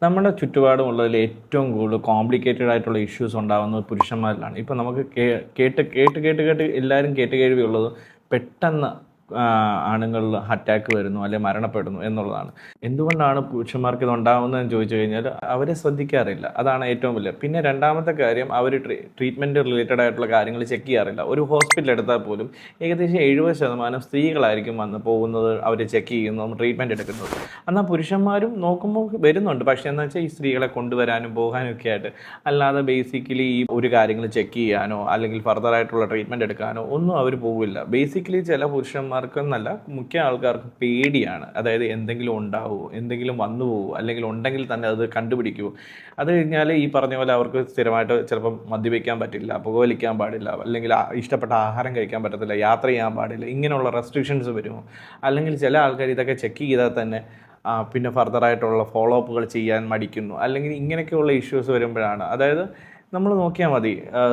നമ്മുടെ ചുറ്റുപാടുമുള്ളതിൽ ഏറ്റവും കൂടുതൽ കോംപ്ലിക്കേറ്റഡ് ആയിട്ടുള്ള ഇഷ്യൂസ് ഉണ്ടാകുന്നത് പുരുഷന്മാരിലാണ്. ഇപ്പം നമുക്ക് കേട്ട് കേട്ട് കേട്ട് കേട്ട് എല്ലാവരും കേട്ട് കേൾവിയുള്ളത് പെട്ടെന്ന് ആണുങ്ങളിൽ അറ്റാക്ക് വരുന്നു അല്ലെങ്കിൽ മരണപ്പെടുന്നു എന്നുള്ളതാണ്. എന്തുകൊണ്ടാണ് പുരുഷന്മാർക്ക് ഇത് ഉണ്ടാകുന്നതെന്ന് ചോദിച്ചു കഴിഞ്ഞാൽ അവരെ ശ്രദ്ധിക്കാറില്ല. അതാണ് ഏറ്റവും വലിയ. പിന്നെ രണ്ടാമത്തെ കാര്യം, അവർ ട്രീറ്റ്മെൻറ്റ് റിലേറ്റഡ് ആയിട്ടുള്ള കാര്യങ്ങൾ ചെക്ക് ചെയ്യാറില്ല. ഒരു ഹോസ്പിറ്റൽ എടുത്താൽ പോലും ഏകദേശം 70% സ്ത്രീകളായിരിക്കും വന്ന് പോകുന്നത്, അവർ ചെക്ക് ചെയ്യുന്നതും ട്രീറ്റ്മെൻറ്റ് എടുക്കുന്നത്. എന്നാൽ പുരുഷന്മാരും നോക്കുമ്പോൾ വരുന്നുണ്ട്. പക്ഷേ എന്താ വെച്ചാൽ ഈ സ്ത്രീകളെ കൊണ്ടുവരാനും പോകാനും ഒക്കെ ആയിട്ട്, അല്ലാതെ ബേസിക്കലി ഈ ഒരു കാര്യങ്ങൾ ചെക്ക് ചെയ്യാനോ അല്ലെങ്കിൽ ഫർദറായിട്ടുള്ള ട്രീറ്റ്മെൻറ്റ് എടുക്കാനോ ഒന്നും അവർ പോവില്ല. ബേസിക്കലി ചില പുരുഷന്മാർക്കെന്നല്ല, മിക്ക ആൾക്കാർക്ക് പേടിയാണ്. അതായത് എന്തെങ്കിലും ഉണ്ടാവുമോ, എന്തെങ്കിലും വന്നു പോകുമോ, അല്ലെങ്കിൽ ഉണ്ടെങ്കിൽ തന്നെ അത് കണ്ടുപിടിക്കുമോ. അത് കഴിഞ്ഞാൽ ഈ പറഞ്ഞ പോലെ അവർക്ക് സ്ഥിരമായിട്ട് ചിലപ്പം മദ്യപിക്കാൻ പറ്റില്ല, പുകവലിക്കാൻ പാടില്ല, അല്ലെങ്കിൽ ഇഷ്ടപ്പെട്ട ആഹാരം കഴിക്കാൻ പറ്റത്തില്ല, യാത്ര ചെയ്യാൻ പാടില്ല, ഇങ്ങനെയുള്ള റെസ്ട്രിക്ഷൻസ് വരുമോ. അല്ലെങ്കിൽ ചില ആൾക്കാർ ഇതൊക്കെ ചെക്ക് ചെയ്താൽ തന്നെ പിന്നെ ഫർദറായിട്ടുള്ള ഫോളോ അപ്പുകൾ ചെയ്യാൻ മടിക്കുന്നു. അല്ലെങ്കിൽ ഇങ്ങനെയൊക്കെയുള്ള ഇഷ്യൂസ് വരുമ്പോഴാണ്, അതായത് നമ്മൾ നോക്കിയാൽ മതി,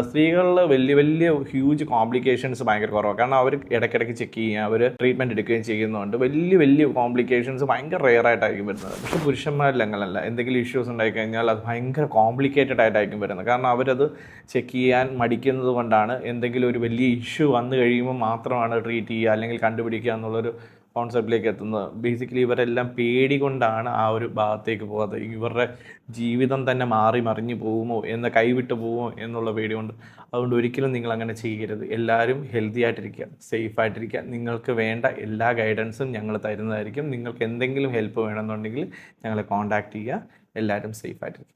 സ്ത്രീകളിൽ വലിയ വലിയ ഹ്യൂജ് കോംപ്ലിക്കേഷൻസ് ഭയങ്കര കുറവാണ്. കാരണം അവർ ഇടയ്ക്കിടയ്ക്ക് ചെക്ക് ചെയ്യുക, അവർ ട്രീറ്റ്മെൻറ്റ് എടുക്കുകയും ചെയ്യുന്നതുകൊണ്ട് വലിയ വലിയ കോംപ്ലിക്കേഷൻസ് ഭയങ്കര റെയർ ആയിട്ടായിരിക്കും വരുന്നത്. പക്ഷേ പുരുഷന്മാരിൽ അങ്ങനല്ല. എന്തെങ്കിലും ഇഷ്യൂസ് ഉണ്ടായിക്കഴിഞ്ഞാൽ അത് ഭയങ്കര കോംപ്ലിക്കേറ്റഡ് ആയിട്ടായിരിക്കും വരുന്നത്. കാരണം അവരത് ചെക്ക് ചെയ്യാൻ മടിക്കുന്നത് കൊണ്ടാണ്. എന്തെങ്കിലും ഒരു വലിയ ഇഷ്യൂ വന്നു കഴിയുമ്പോൾ മാത്രമാണ് ട്രീറ്റ് ചെയ്യുക അല്ലെങ്കിൽ കണ്ടുപിടിക്കുക എന്നുള്ളൊരു കോൺസെപ്റ്റിലേക്ക് എത്തുന്നത്. ബേസിക്കലി ഇവരെല്ലാം പേടി കൊണ്ടാണ് ആ ഒരു ഭാഗത്തേക്ക് പോകാത്തത്. ഇവരുടെ ജീവിതം തന്നെ മാറി മറിഞ്ഞു പോകുമോ, കൈവിട്ട് പോകുമോ എന്നുള്ള പേടി കൊണ്ട്. അതുകൊണ്ട് ഒരിക്കലും നിങ്ങൾ അങ്ങനെ ചെയ്യരുത്. എല്ലാവരും ഹെൽത്തി ആയിട്ടിരിക്കുക, സേഫ് ആയിട്ടിരിക്കുക. നിങ്ങൾക്ക് വേണ്ട എല്ലാ ഗൈഡൻസും ഞങ്ങൾ തരുന്നതായിരിക്കും. നിങ്ങൾക്ക് എന്തെങ്കിലും ഹെൽപ്പ് വേണമെന്നുണ്ടെങ്കിൽ ഞങ്ങളെ കോൺടാക്റ്റ് ചെയ്യുക. എല്ലാവരും സേഫ് ആയിട്ടിരിക്കുക.